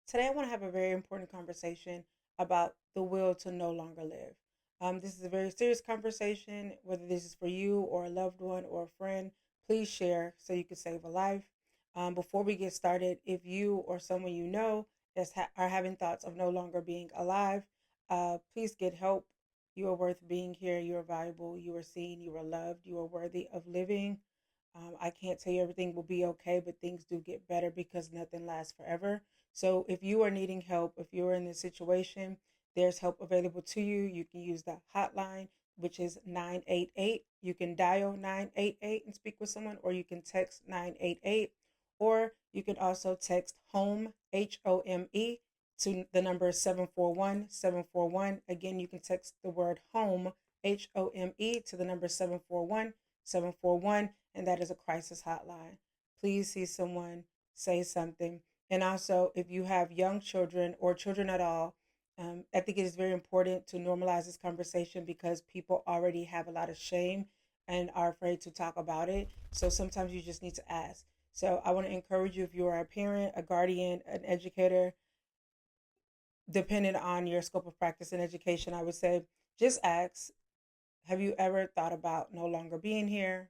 Today, I want to have a very important conversation about the will to no longer live. This is a very serious conversation, whether this is for you or a loved one or a friend. Please share so you can save a life. Before we get started, if you or someone you know are having thoughts of no longer being alive, please get help. You are worth being here. You are valuable. You are seen. You are loved. You are worthy of living. I can't tell you everything will be okay, but things do get better because nothing lasts forever. So if you are needing help, if you're in this situation, there's help available to you. You can use the hotline, which is 988. You can dial 988 and speak with someone, or you can text 988, or you can also text HOME, HOME, to the number 741 741. Again, you can text the word HOME, HOME, to the number 741 741, and that is a crisis hotline. Please see someone, say something. And also, if you have young children or children at all, I think it is very important to normalize this conversation because people already have a lot of shame and are afraid to talk about it. So sometimes you just need to ask. So I want to encourage you, if you are a parent, a guardian, an educator, depending on your scope of practice and education, I would say just ask, have you ever thought about no longer being here?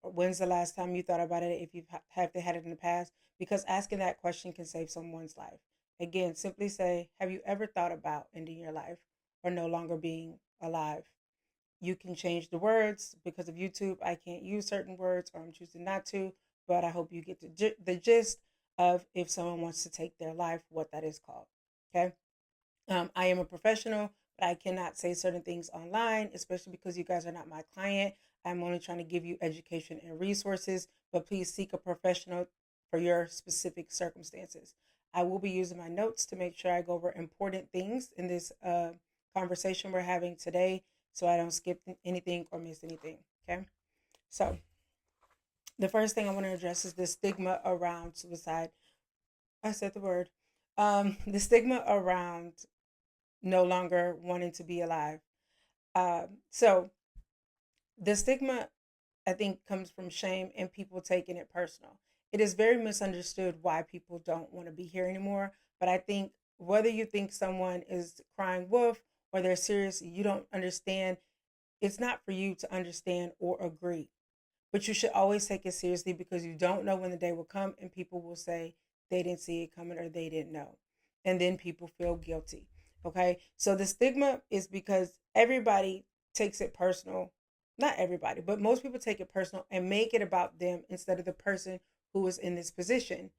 When's the last time you thought about it, if you've have they had it in the past? Because asking that question can save someone's life. Again, simply say, have you ever thought about ending your life or no longer being alive? You can change the words. Because of YouTube, I can't use certain words, or I'm choosing not to, but I hope you get the gist of, if someone wants to take their life, what that is called. Okay. I am a professional, but I cannot say certain things online, especially because you guys are not my client. I'm only trying to give you education and resources, but please seek a professional for your specific circumstances. I will be using my notes to make sure I go over important things in this conversation we're having today, so I don't skip anything or miss anything. Okay. So, the first thing I want to address is the stigma around suicide. I said the word. The stigma around no longer wanting to be alive. So the stigma, I think, comes from shame and people taking it personal. It is very misunderstood why people don't want to be here anymore. But I think whether you think someone is crying wolf or they're serious, you don't understand. It's not for you to understand or agree. But you should always take it seriously, because you don't know when the day will come and people will say they didn't see it coming or they didn't know. And then people feel guilty. Okay. So the stigma is because everybody takes it personal. Not everybody, but most people take it personal and make it about them instead of the person who is in this position.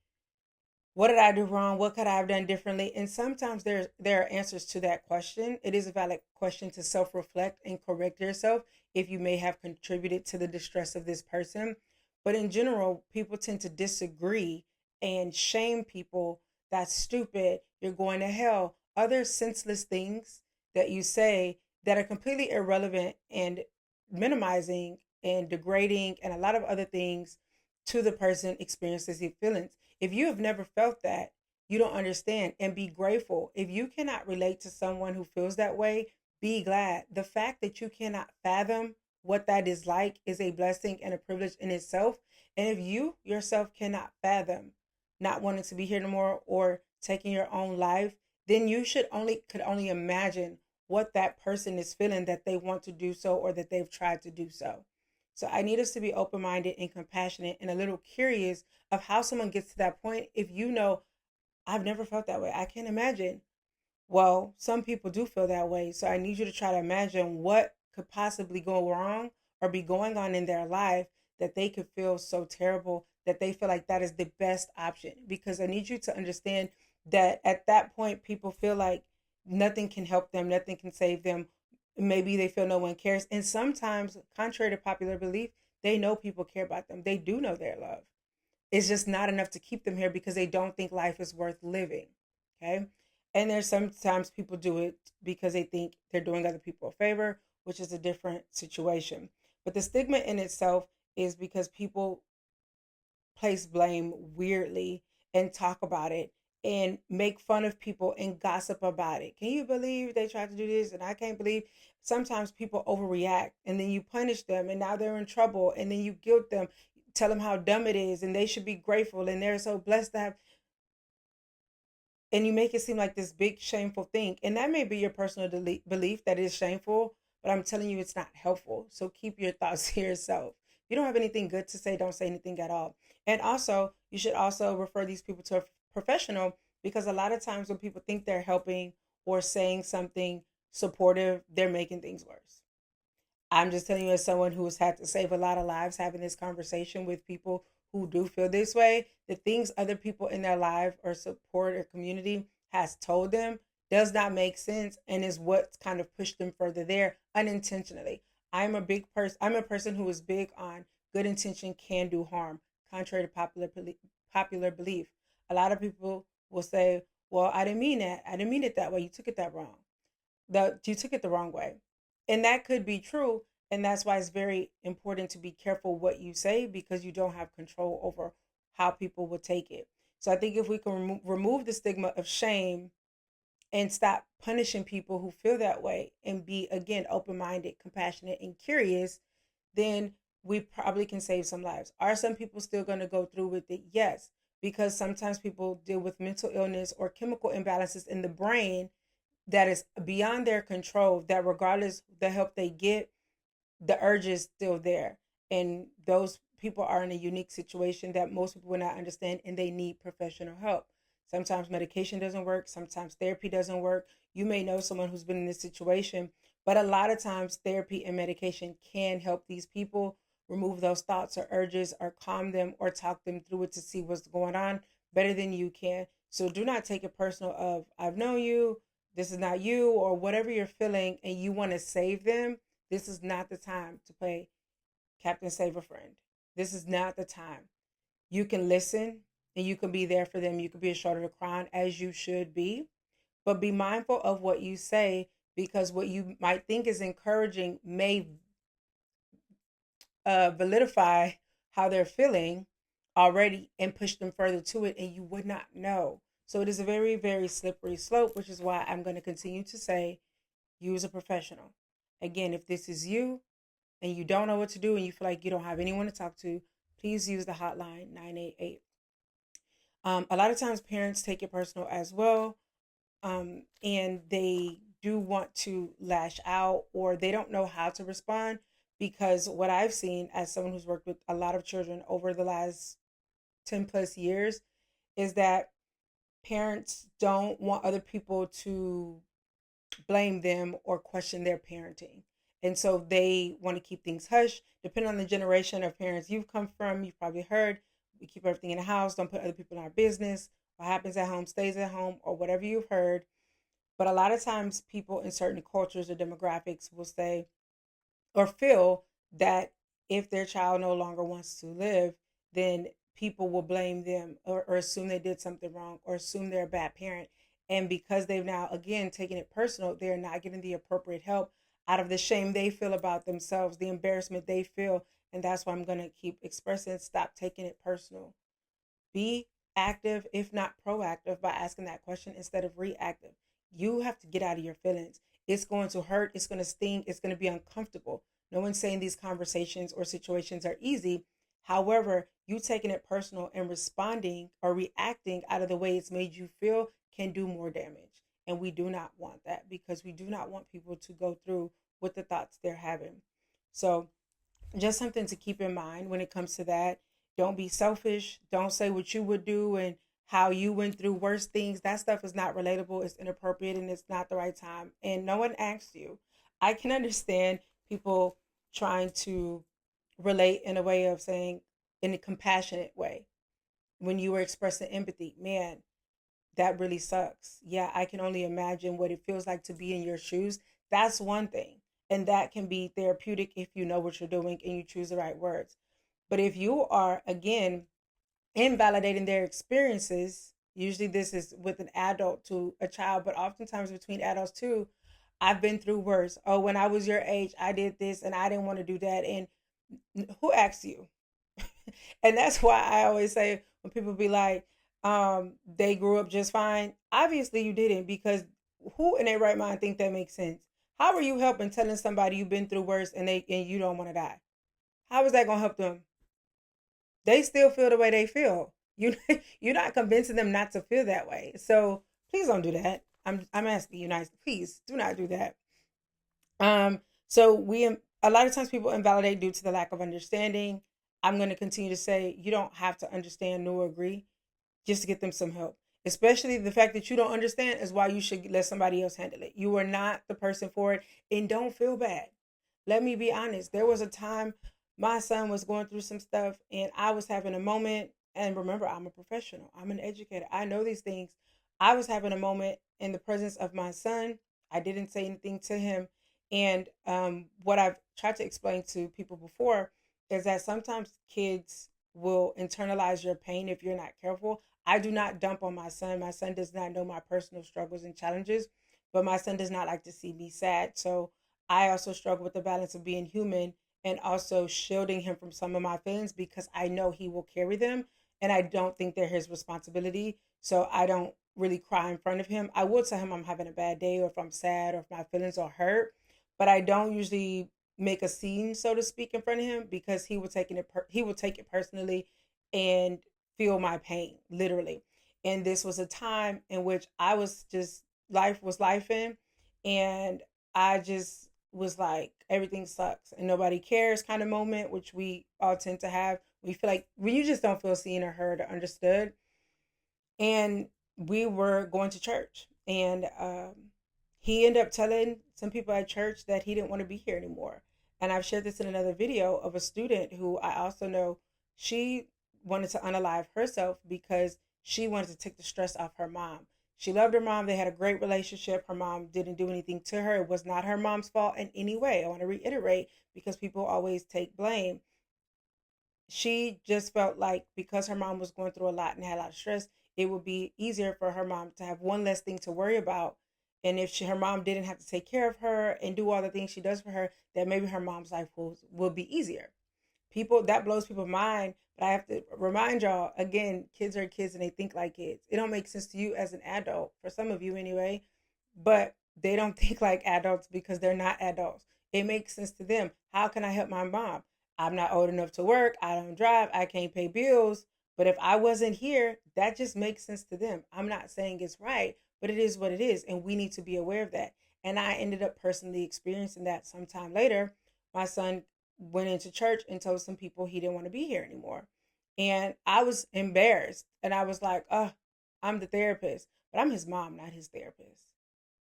What did I do wrong? What could I have done differently? And sometimes there are answers to that question. It is a valid question to self-reflect and correct yourself if you may have contributed to the distress of this person. But in general, people tend to disagree and shame people. That's stupid. You're going to hell. Other senseless things that you say that are completely irrelevant and minimizing and degrading and a lot of other things to the person experiences these feelings. If you have never felt that, you don't understand, and be grateful. If you cannot relate to someone who feels that way, be glad. The fact that you cannot fathom what that is like is a blessing and a privilege in itself. And if you yourself cannot fathom not wanting to be here no more or taking your own life, then you could only imagine what that person is feeling, that they want to do so or that they've tried to do so. So I need us to be open minded and compassionate and a little curious of how someone gets to that point. If you know, I've never felt that way, I can't imagine. Well, some people do feel that way. So I need you to try to imagine what could possibly go wrong or be going on in their life that they could feel so terrible that they feel like that is the best option. Because I need you to understand that at that point, people feel like nothing can help them, nothing can save them. Maybe they feel no one cares. And sometimes, contrary to popular belief, they know people care about them. They do know their love. It's just not enough to keep them here because they don't think life is worth living. Okay. And there's sometimes people do it because they think they're doing other people a favor, which is a different situation. But the stigma in itself is because people place blame weirdly and talk about it and make fun of people and gossip about it. Can you believe they tried to do this? And I can't believe. Sometimes people overreact and then you punish them and now they're in trouble and then you guilt them, tell them how dumb it is and they should be grateful and they're so blessed to have. and you make it seem like this big shameful thing. And that may be your personal belief that is shameful, but I'm telling you it's not helpful. So keep your thoughts to yourself. If you don't have anything good to say, don't say anything at all. And also, you should also refer these people to a professional, because a lot of times when people think they're helping or saying something supportive, they're making things worse. I'm just telling you, as someone who has had to save a lot of lives, having this conversation with people who do feel this way, the things other people in their life or support or community has told them does not make sense, and is what's kind of pushed them further there unintentionally. I'm a person who is big on good intention can do harm, contrary to popular belief. A lot of people will say, "Well, I didn't mean that. I didn't mean it that way. You took it that wrong." You took it the wrong way. And that could be true. And that's why it's very important to be careful what you say, because you don't have control over how people will take it. So I think if we can remove the stigma of shame and stop punishing people who feel that way, and be, again, open minded, compassionate, and curious, then we probably can save some lives. Are some people still going to go through with it? Yes, because sometimes people deal with mental illness or chemical imbalances in the brain that is beyond their control, that regardless the help they get, the urge is still there. And those people are in a unique situation that most people will not understand, and they need professional help. Sometimes medication doesn't work, sometimes therapy doesn't work. You may know someone who's been in this situation, but a lot of times therapy and medication can help these people remove those thoughts or urges, or calm them, or talk them through it to see what's going on better than you can. So do not take it personal of, I've known you, this is not you, or whatever you're feeling, and you want to save them. This is not the time to play Captain Save a Friend. This is not the time. You can listen, and you can be there for them. You can be a shoulder to cry on, as you should be. But be mindful of what you say, because what you might think is encouraging may validify how they're feeling already and push them further to it, and you would not know. So it is a very, very slippery slope, which is why I'm going to continue to say, use a professional. Again, if this is you and you don't know what to do and you feel like you don't have anyone to talk to, please use the hotline 988. A lot of times parents take it personal as well, and they do want to lash out, or they don't know how to respond, because what I've seen as someone who's worked with a lot of children over the last 10 plus years is that parents don't want other people to blame them or question their parenting. And so they want to keep things hush. Depending on the generation of parents you've come from, you've probably heard, we keep everything in the house, don't put other people in our business. What happens at home stays at home, or whatever you've heard. But a lot of times, people in certain cultures or demographics will say or feel that if their child no longer wants to live, then people will blame them, or assume they did something wrong, or assume they're a bad parent. And because they've now, again, taken it personal, they're not getting the appropriate help out of the shame they feel about themselves, the embarrassment they feel. And that's why I'm going to keep expressing, stop taking it personal. Be active, if not proactive, by asking that question instead of reactive. You have to get out of your feelings. It's going to hurt. It's going to sting. It's going to be uncomfortable. No one's saying these conversations or situations are easy. However, you taking it personal and responding or reacting out of the way it's made you feel can do more damage. And we do not want that, because we do not want people to go through with the thoughts they're having. So just something to keep in mind when it comes to that. Don't be selfish. Don't say what you would do and how you went through worse things. That stuff is not relatable. It's inappropriate, and it's not the right time. And no one asked you. I can understand people trying to relate in a way of saying, in a compassionate way, when you were expressing empathy. Man, that really sucks. Yeah, I can only imagine what it feels like to be in your shoes. That's one thing. And that can be therapeutic if you know what you're doing and you choose the right words. But if you are, again, invalidating their experiences, usually this is with an adult to a child, but oftentimes between adults too. I've been through worse. Oh, when I was your age, I did this and I didn't want to do that. And who asked you? And that's why I always say, when people be like, they grew up just fine. Obviously you didn't, because who in their right mind think that makes sense? How are you helping telling somebody you've been through worse and you don't want to die? How is that gonna help them? They still feel the way they feel. You you're not convincing them not to feel that way. So Please don't do that. I'm asking you nicely. Please do not do that. So a lot of times people invalidate due to the lack of understanding. I'm going to continue to say you don't have to understand nor agree just to get them some help. Especially the fact that you don't understand is why you should let somebody else handle it. You are not the person for it, and don't feel bad. Let me be honest. There was a time my son was going through some stuff and I was having a moment. And remember, I'm a professional, I'm an educator, I know these things. I was having a moment in the presence of my son. I didn't say anything to him. And what I've tried to explain to people before is that sometimes kids will internalize your pain if you're not careful. I do not dump on my son. My son does not know my personal struggles and challenges, but my son does not like to see me sad. So I also struggle with the balance of being human and also shielding him from some of my feelings because I know he will carry them and I don't think they're his responsibility. So I don't really cry in front of him. I will tell him I'm having a bad day or if I'm sad or if my feelings are hurt, but I don't usually make a scene, so to speak, in front of him because he will take it personally and feel my pain, literally. And this was a time in which I was just life was life in, and I just was like everything sucks and nobody cares kind of moment, which we all tend to have. We feel like when you just don't feel seen or heard or understood. And we were going to church, and he ended up telling some people at church that he didn't want to be here anymore. And I've shared this in another video of a student who I also know, she wanted to unalive herself because she wanted to take the stress off her mom. She loved her mom. They had a great relationship. Her mom didn't do anything to her. It was not her mom's fault in any way. I want to reiterate because people always take blame. She just felt like because her mom was going through a lot and had a lot of stress, it would be easier for her mom to have one less thing to worry about. And if her mom didn't have to take care of her and do all the things she does for her, that maybe her mom's life will be easier. People, that blows people's mind. But I have to remind y'all again, kids are kids and they think like kids. It don't make sense to you as an adult, for some of you anyway, but they don't think like adults because they're not adults. It makes sense to them. How can I help my mom? I'm not old enough to work. I don't drive. I can't pay bills. But if I wasn't here, that just makes sense to them. I'm not saying it's right, but it is what it is. And we need to be aware of that. And I ended up personally experiencing that sometime later. My son went into church and told some people he didn't want to be here anymore. And I was embarrassed. And I was like, oh, I'm the therapist. But I'm his mom, not his therapist.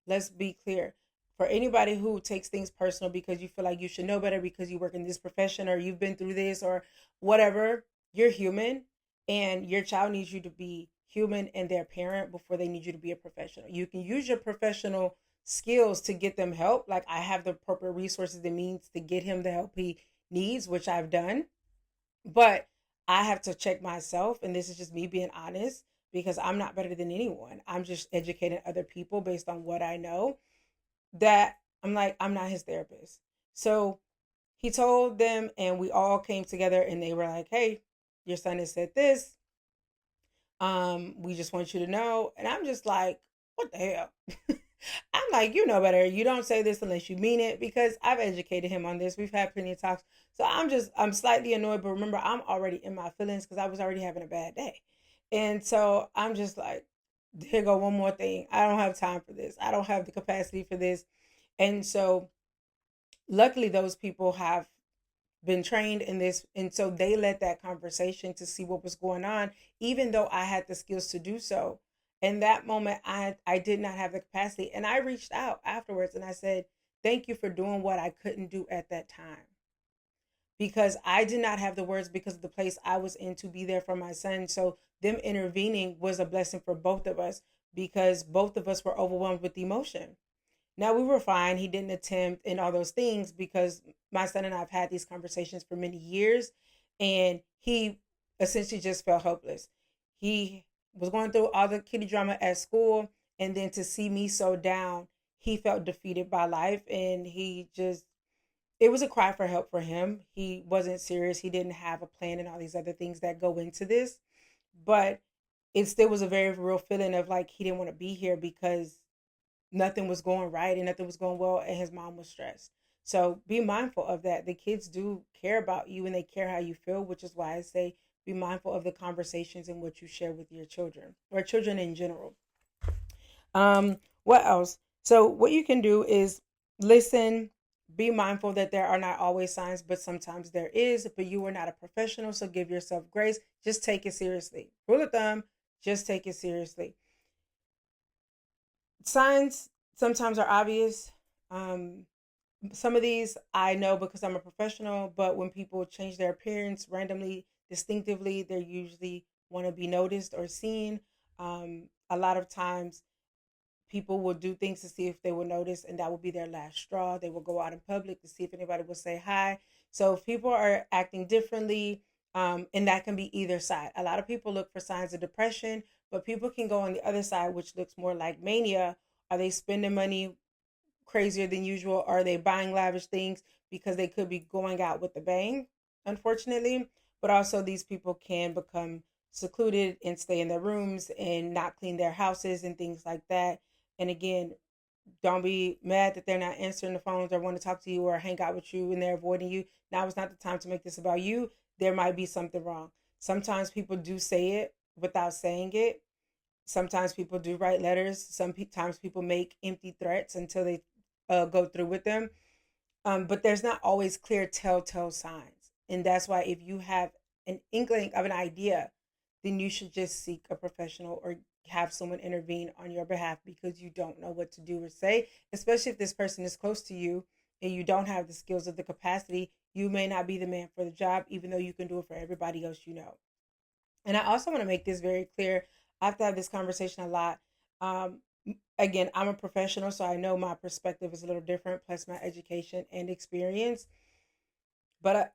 Let's be clear. For anybody who takes things personal because you feel like you should know better because you work in this profession or you've been through this or whatever, you're human and your child needs you to be human and their parent before they need you to be a professional. You can use your professional skills to get them help. Like I have the appropriate resources and means to get him the help he needs, which I've done. But I have to check myself, and this is just me being honest because I'm not better than anyone. I'm just educating other people based on what I know, that I'm like, I'm not his therapist. So he told them, and we all came together and they were like, hey, your son has said this. We just want you to know. And I'm just like, what the hell? I'm like, you know better. You don't say this unless you mean it because I've educated him on this. We've had plenty of talks. So I'm slightly annoyed, but remember, I'm already in my feelings because I was already having a bad day. And so I'm just like, here go one more thing. I don't have time for this. I don't have the capacity for this. And so luckily those people have been trained in this. And so they led that conversation to see what was going on, even though I had the skills to do so. In that moment, I did not have the capacity. And I reached out afterwards and I said, thank you for doing what I couldn't do at that time. Because I did not have the words because of the place I was in to be there for my son. So them intervening was a blessing for both of us because both of us were overwhelmed with emotion. Now we were fine. He didn't attempt and all those things because my son and I have had these conversations for many years, and he essentially just felt hopeless. He was going through all the kitty drama at school, and then to see me so down, he felt defeated by life, and it was a cry for help for him. He wasn't serious. He didn't have a plan and all these other things that go into this, but it still was a very real feeling of like he didn't want to be here because nothing was going right and nothing was going well and his mom was stressed. So be mindful of that. The kids do care about you and they care how you feel, which is why I say be mindful of the conversations and what you share with your children or children in general. What else? So what you can do is listen, be mindful that there are not always signs, but sometimes there is, but you are not a professional, so give yourself grace. Just take it seriously. Rule of thumb, just take it seriously. Signs sometimes are obvious. Um, some of these I know because I'm a professional, but when people change their appearance randomly, distinctively, they usually want to be noticed or seen. A lot of times people will do things to see if they will notice, and that will be their last straw. They will go out in public to see if anybody will say hi. So if people are acting differently, and that can be either side. A lot of people look for signs of depression, but people can go on the other side, which looks more like mania. Are they spending money crazier than usual? Are they buying lavish things because they could be going out with a bang, unfortunately? But also, these people can become secluded and stay in their rooms and not clean their houses and things like that. And again, don't be mad that they're not answering the phones or want to talk to you or hang out with you and they're avoiding you. Now is not the time to make this about you. There might be something wrong. Sometimes people do say it without saying it. Sometimes people do write letters. Sometimes people make empty threats until they go through with them. But there's not always clear telltale signs. And that's why if you have an inkling of an idea, then you should just seek a professional or have someone intervene on your behalf because you don't know what to do or say, especially if this person is close to you and you don't have the skills or the capacity. You may not be the man for the job, even though you can do it for everybody else you know. And I also want to make this very clear. I have to have this conversation a lot. Um, Again, I'm a professional, so I know my perspective is a little different, plus my education and experience. But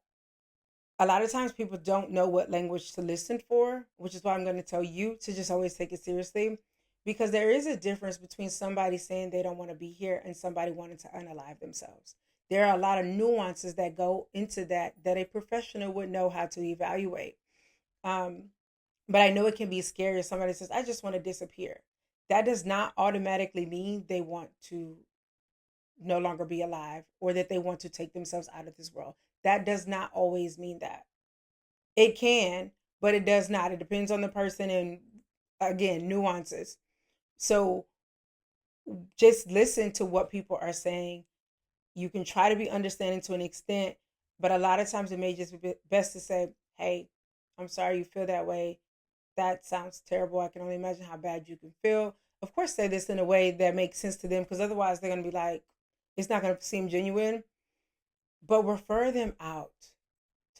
a lot of times people don't know what language to listen for, which is why I'm going to tell you to just always take it seriously. Because there is a difference between somebody saying they don't want to be here and somebody wanting to unalive themselves. There are a lot of nuances that go into that a professional would know how to evaluate. Um, but I know it can be scary if somebody says, I just want to disappear. That does not automatically mean they want to no longer be alive or that they want to take themselves out of this world. That does not always mean that. It can, but it does not. It depends on the person and, again, nuances. So just listen to what people are saying. You can try to be understanding to an extent, but a lot of times it may just be best to say, hey, I'm sorry you feel that way. That sounds terrible. I can only imagine how bad you can feel. Of course, say this in a way that makes sense to them because otherwise they're going to be like, it's not going to seem genuine. But refer them out.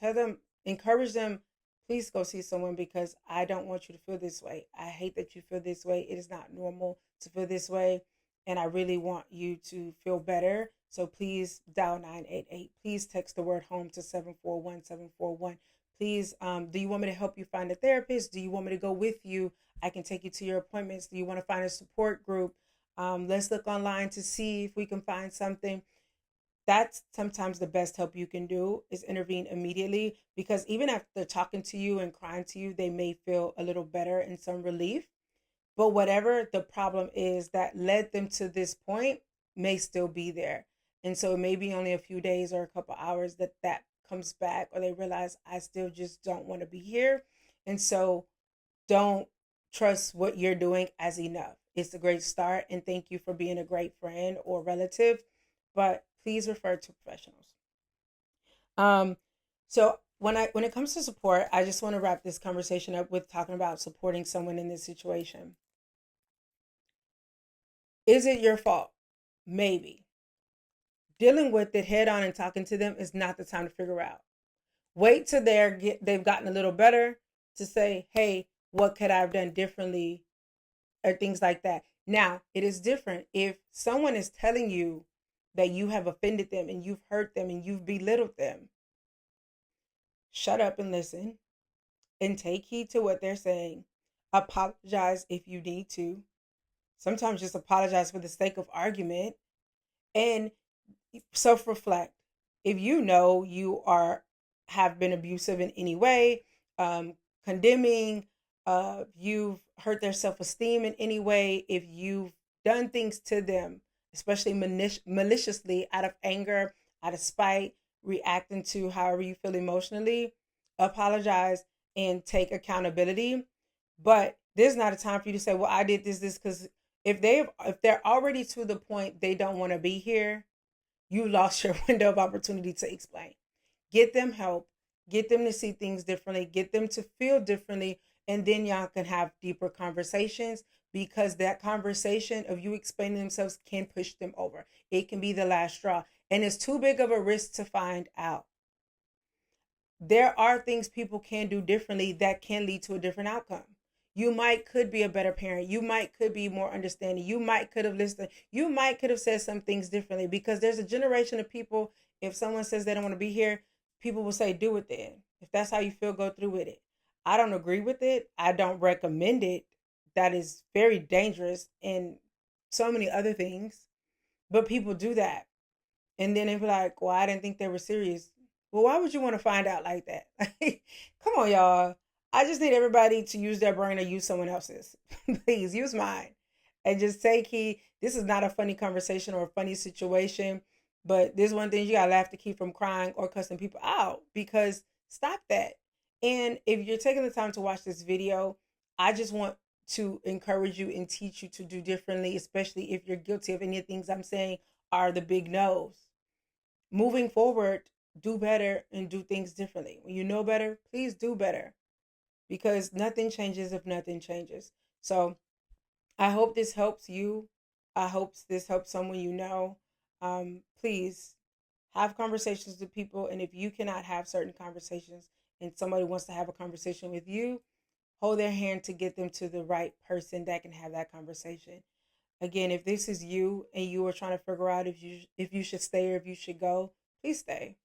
Tell them, encourage them, please go see someone because I don't want you to feel this way. I hate that you feel this way. It is not normal to feel this way. And I really want you to feel better. So please dial 988. Please text the word home to 741-741. Please, do you want me to help you find a therapist? Do you want me to go with you? I can take you to your appointments. Do you want to find a support group? Let's look online to see if we can find something. That's sometimes the best help you can do is intervene immediately because even after talking to you and crying to you, they may feel a little better and some relief. But whatever the problem is that led them to this point may still be there. And so it may be only a few days or a couple hours that comes back or they realize I still just don't want to be here. And so don't trust what you're doing as enough. It's a great start and thank you for being a great friend or relative, but please refer to professionals. Um, so when it comes to support, I just want to wrap this conversation up with talking about supporting someone in this situation. Is it your fault? Maybe. Dealing with it head on and talking to them is not the time to figure out. Wait till they've gotten a little better to say, hey, what could I have done differently or things like that. Now, it is different if someone is telling you that you have offended them and you've hurt them and you've belittled them. Shut up and listen and take heed to what they're saying. Apologize if you need to. Sometimes just apologize for the sake of argument and self-reflect. If you know you have been abusive in any way, condemning, you've hurt their self-esteem in any way, if you've done things to them, especially maliciously out of anger, out of spite, reacting to however you feel emotionally, apologize and take accountability. But there's not a time for you to say, well, I did this because If they're already to the point they don't want to be here, you lost your window of opportunity to explain. Get them help, get them to see things differently, get them to feel differently, and then y'all can have deeper conversations, because that conversation of you explaining themselves can push them over. It can be the last straw, and it's too big of a risk to find out. There are things people can do differently that can lead to a different outcome. You might could be a better parent. You might could be more understanding. You might could have listened. You might could have said some things differently, because there's a generation of people, if someone says they don't want to be here, people will say, do it then. If that's how you feel, go through with it. I don't agree with it. I don't recommend it. That is very dangerous and so many other things. But people do that. And then they be like, well, I didn't think they were serious. Well, why would you want to find out like that? Come on, y'all. I just need everybody to use their brain or use someone else's. Please use mine. And just take heed. This is not a funny conversation or a funny situation, but there's one thing you gotta laugh to keep from crying or cussing people out, because stop that. And if you're taking the time to watch this video, I just want to encourage you and teach you to do differently, especially if you're guilty of any of the things I'm saying are the big no's. Moving forward, do better and do things differently. When you know better, please do better, because nothing changes if nothing changes. So I hope this helps you. I hope this helps someone you know. Please have conversations with people. And if you cannot have certain conversations and somebody wants to have a conversation with you, hold their hand to get them to the right person that can have that conversation. Again, if this is you and you are trying to figure out if you should stay or if you should go, please stay.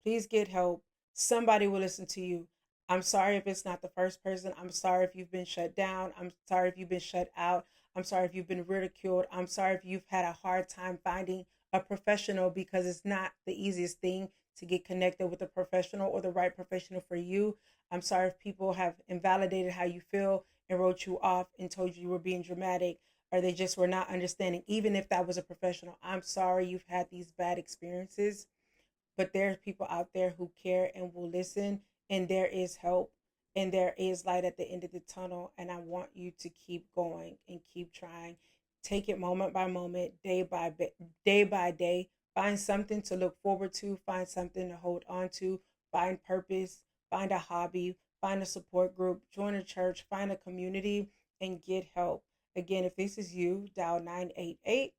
Please get help. Somebody will listen to you. I'm sorry if it's not the first person. I'm sorry if you've been shut down. I'm sorry if you've been shut out. I'm sorry if you've been ridiculed. I'm sorry if you've had a hard time finding a professional, because it's not the easiest thing to get connected with a professional or the right professional for you. I'm sorry if people have invalidated how you feel and wrote you off and told you were being dramatic, or they just were not understanding, even if that was a professional. I'm sorry you've had these bad experiences, but there's people out there who care and will listen, and there is help, and there is light at the end of the tunnel. And I want you to keep going and keep trying. Take it moment by moment, day by day. Find something to look forward to, find something to hold on to, find purpose, find a hobby, find a support group, join a church, find a community, and get help. Again, if this is you, dial 988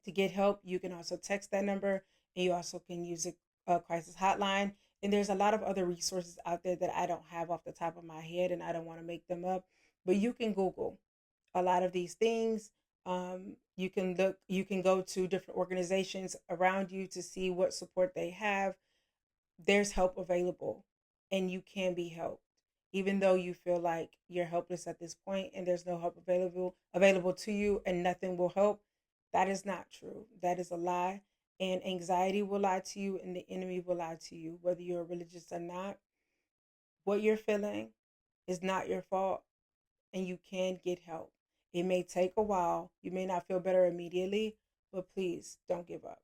to get help. You can also text that number, and you also can use a crisis hotline. And there's a lot of other resources out there that I don't have off the top of my head, and I don't want to make them up. But you can Google a lot of these things. You can look. You can go to different organizations around you to see what support they have. There's help available, and you can be helped, even though you feel like you're helpless at this point and there's no help available to you and nothing will help. That is not true. That is a lie. And anxiety will lie to you, and the enemy will lie to you, whether you're religious or not. What you're feeling is not your fault, and you can get help. It may take a while. You may not feel better immediately, but please don't give up.